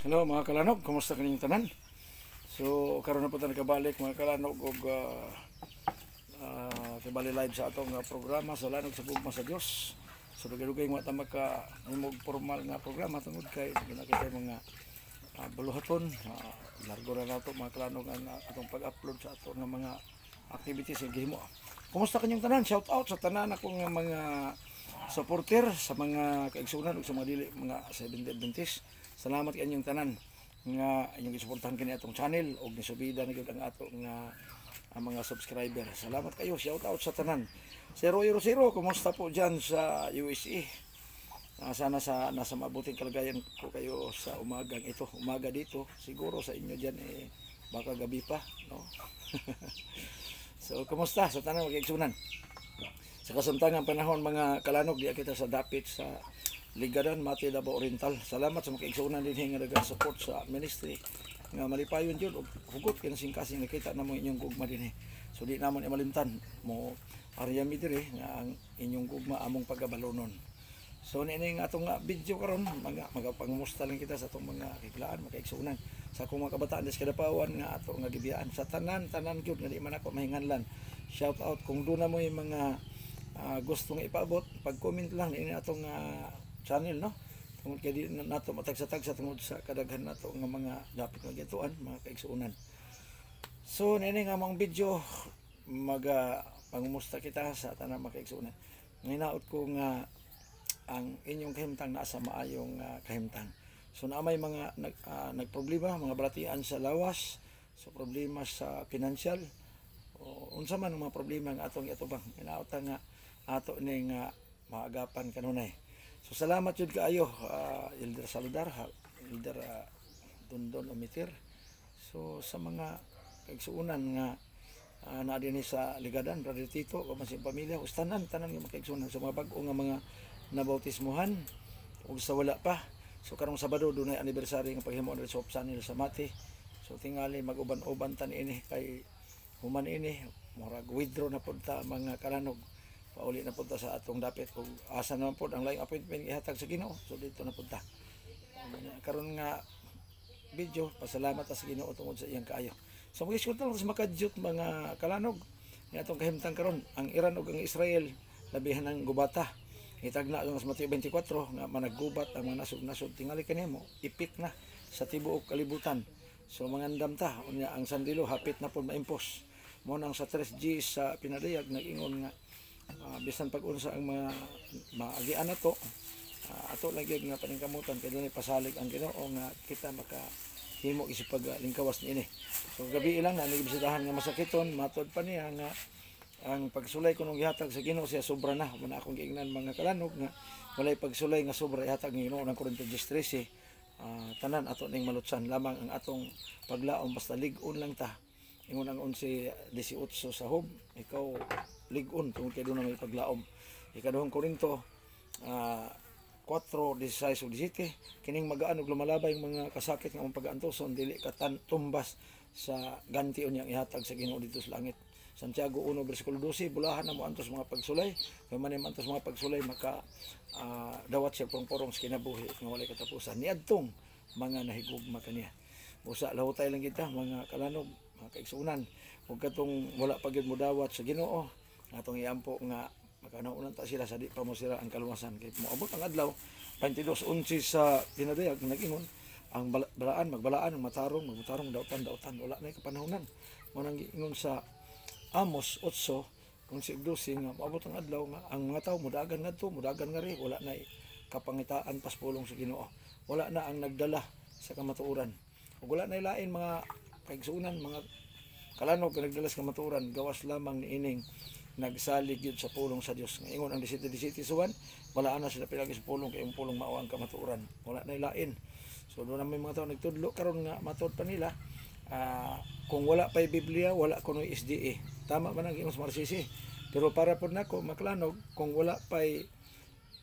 Hello mga kalanog, kumusta kaninyong tanan? So, karon na po tayo nakabalik mga kalanog og kibali live sa atong programa sa Lanog sa Gugma sa Dios. So, dugay-dugay mga tama ka imong formal nga programa tungod kay ginakita mga buluhaton. Largo na nato mga kalanog ang atong pag-upload sa ato nga mga activities nga gihimo. Kumusta kaninyong tanan? Shout out sa tanan akong mga supporter sa mga kaigsunan ug sa mga dili mga Seventh-day Adventist. Salamat kay inyong tanan nga inyong gisuportahan kini atong channel ug nisubida na gyud ang ato nga ang mga subscriber. Salamat kayo. Shout out sa tanan. 000, kumusta po diyan sa USA? Sana nasa mabuting kalagayan ko kayo sa umagang ito. Umaga dito, siguro sa inyo diyan baka gabi pa, no? So, kumusta sa tanan magigsunan? Sa kasamtangang panahon mga kalanog, di kita sa dapit sa Ligadan, Mati, Davao Oriental. Salamat sa mga kaigsunan din nga nag-support sa ministry. Nga malipayon yun, hugot kinasing-kasing nakita na mo inyong gugma din. So di naman imalimtan mo aryami dire nga ang inyong gugma among pagabalonon. So nini nga atong video karon magapangumusta lang kita sa atong mga kiglaan, mga kaigsunan. Sa akong mga kabataan des Kadapawan nga ato nga gibiyaan sa tanan gyud nga di man ako mahinganlan. Shout out kung doon na mo yung mga gustong ipaabot, pag-comment lang ini atong channel, no? Tungod kay di nato matagsa-tagsa tungod sa kadaghan nato nga mga dapat magituan, mga kaigsuunan. So nini nga mong video pangumusta kita sa tanang mga kaigsuunan. Nginaot ko nga ang inyong kahimtang nasa maayong kahimtang. So na may mga nagproblema, mga balatian sa lawas, so problema sa financial, o unsa man ang mga problema nga atong itubang. Nginaot nga ato ning maagapan kanunay. So salamat jud kaayo Elder Saludar, Elder Dondon Omitir. So sa mga kaigsuunan nga naa dinhi sa Ligadan, Brother Tito, kamasing pamilya, tanan nga makaigsuunan sa mga bag-o nga mga nabautismuhan ug sa wala pa. So karong Sabado dunay anniversary nga paghimo sa Soap Channel sa Mati. So tingali mag-uban-uban tan ini kay human ini murag withdraw na pud ta mga kalanog. Pauli na punta sa atong dapit kung asa naman po ang laing appointment ihatag sa Ginoo. So dito na punta. Karon nga video, pasalamat sa Ginoo tungod sa iyang kaayo. So mag-iskwento lang sa makadyot mga kalanog. Nga atong kahimtang karon ang Iran ug ang Israel labihan ng gubata. Itagna ang sa Mateo 24 nga managgubat ang mga nasod tingali kanimo ipik na sa tibuok kalibutan. So mangandam ta unya ang sandilo hapit na pud maimpos. Mo nang sa 3G sa pinadayag nag-ingon nga bisan pag-unsa ang mga maagian na to ato lagi nga paningkamutan kay dunay pasalig ang Ginoo nga kita makahimo isip paglingkawas niini. So gabi ilang na nagibisitahan nga masakiton matod pa niya nga ang pagsulay kunong gihatag sa Ginoo siya sobra na man akong giingnan mga kalanog nga walay pagsulay nga sobra ihatag ng Ginoo ng Korinto 13. Tanan ato ning malutsan lamang ang atong paglaom basta lig-on lang ta. Ingon ang 11:18 sa Hob, ikaw lig-on tungod kay doon na may paglaom. Ikaduhang Korinto 4:16 ug 17 kining magaan ug lumalabay ang mga kasakit nga pag-aantoson dili ka tumbas sa ganti unyang ihatag sa Ginoo dito sa langit. Santiago 1:12 bulahan na mo antos mga pagsulay kay manim antos mga pagsulay maka dawat siya porong sa kinabuhi nga walay katapusan niadtong mga nahigugma kaniya. Usa lahutay lang kita mga kalanog, mga kaigsuunan, ug katong wala pa gyud mo dawat sa Ginoo atong iampo nga makanaunan ta sila sa di pa mo sira ang kaluwasan kay moabot ang adlaw 22:11 sa pinadayag nag-ingon ang balaan magbalaan ang matarong dautan wala na kapanahonan mo nang ingon sa Amos 8 kung sigdusi nga moabot ang adlaw nga ang mga tawo mudagan nga ri wala na kapangitaan paspulong sa Ginoo, wala na ang nagdala sa kamatuoran ug wala na ilain mga kaigsuunan mga kalanog nga nagdala sa kamatuoran gawas lamang niining nagsalig yun sa pulong sa Dios. Ngayon ang 17 suwan, wala na sila pilagi sa pulong kay yung pulong mao ang kamatuoran. Wala na ilain. So doon na may mga tao nagtudlo karon nga matod pa nila. Kung wala pa'y Biblia, wala kuno SDA. Tama man ang imong marsisi. Pero para pod nako maklanog kung wala pa'y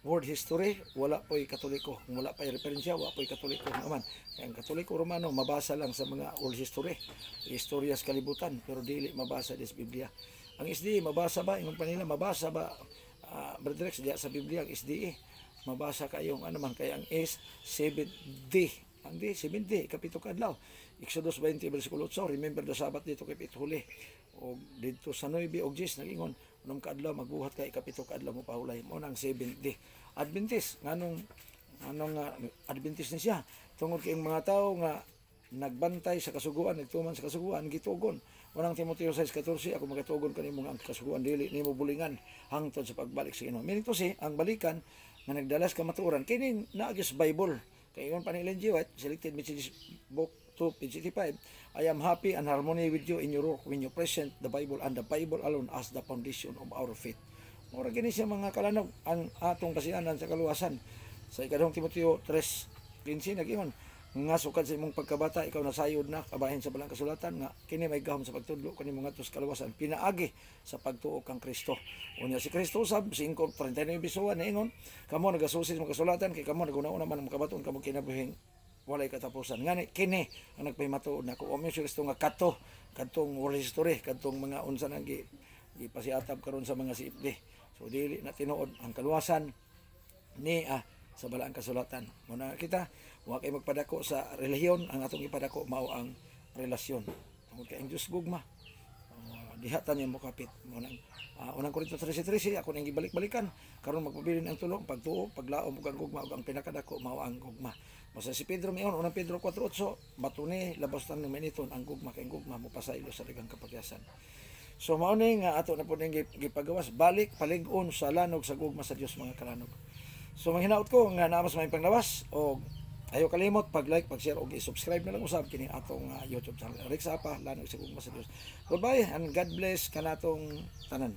world history, wala po'y Katoliko. Kung wala pa'y referensya, wala po'y Katoliko naman. Kaya ang Katoliko Romano, mabasa lang sa mga world history. Historia sa kalibutan, pero dili mabasa sa Biblia. Ang SDA, mabasa ba? Ingon pa nila, mabasa ba? Brother Rex, diya sa Biblia, ang SDA. Mabasa kayong ano man, kaya ang S, 7D ang di 70 kapito ka adlaw. Exodus 20 bersikulo 8, remember the Sabbath dito kay huli. O dito sa 9 og 10 nagingon, unang kaadlaw magbuhat kay kapito ka adlaw mo pahulay mo nang 70. Adventist nganong Adventist ni siya tungod kay mga tao nga nagbantay sa kasuguan, nagtuman sa kasuguan, gitugon. Unang Timoteo 6:14, ako magatugon kanimo nga ang kasuguan dili nimo bulingan hangtod sa pagbalik sa Ginoo. Meaning to say, ang balikan nga nagdalas ka matuoran kini naagis Bible. Kay ingon pa ni Ellen G. White, Selected Messages Book 2, page 85, I am happy and harmony with you in your work when you present the Bible and the Bible alone as the foundation of our faith. Mura gini siya mga kalanog ang atong kasiyanan sa kaluwasan. Sa ikadong Timoteo 3:15 nagingon, nga sukad sa imong pagkabata ikaw nasayod na kabahin sa balang kasulatan nga kini may gahom sa pagtudlo kanimo ngadto sa kaluwasan pinaagi sa pagtuo kang Kristo. Unya si Kristo sab 5:39 bisuan niingon, kamo nagasusi sa kasulatan kay kamo naguna-una man makabaton kamo kinabuhing walay katapusan. Ngani kini ang nagpahimatuod nako o si Kristo nga kadtong oral history kadtong mga unsa nang gipasiatab karon sa mga siipde. So dili na tinuod ang kaluwasan ni sa balang kasulatan. Muna kita wa kay magpadako sa relihiyon, ang atong ipadako mao ang relasyon. Tungod kay ang Dios gugma. Dihatan niya mo kapit mo nang unang Korinto 13:13 ako nang gibalik-balikan karon magpabilin ang tulong pagtuo, paglaom ug ang gugma ug ang pinakadako mao ang gugma. Basta si Pedro miyon unang Pedro 4:8 batuni labas tan meniton ang gugma kay gugma mo pasaylo sa daghang kapagyasan. So mao ni nga ato na pud ning gipagawas balik palig-on sa lanog sa gugma sa Dios mga kalanog. So manghinaot ko nga naa mas may panglawas o ayaw kalimot pag-like, pag-share o i-subscribe na lang usab kini atong YouTube channel. Rex Apa, lanog sa gugma sa Dios. Goodbye and God bless kanatong tanan.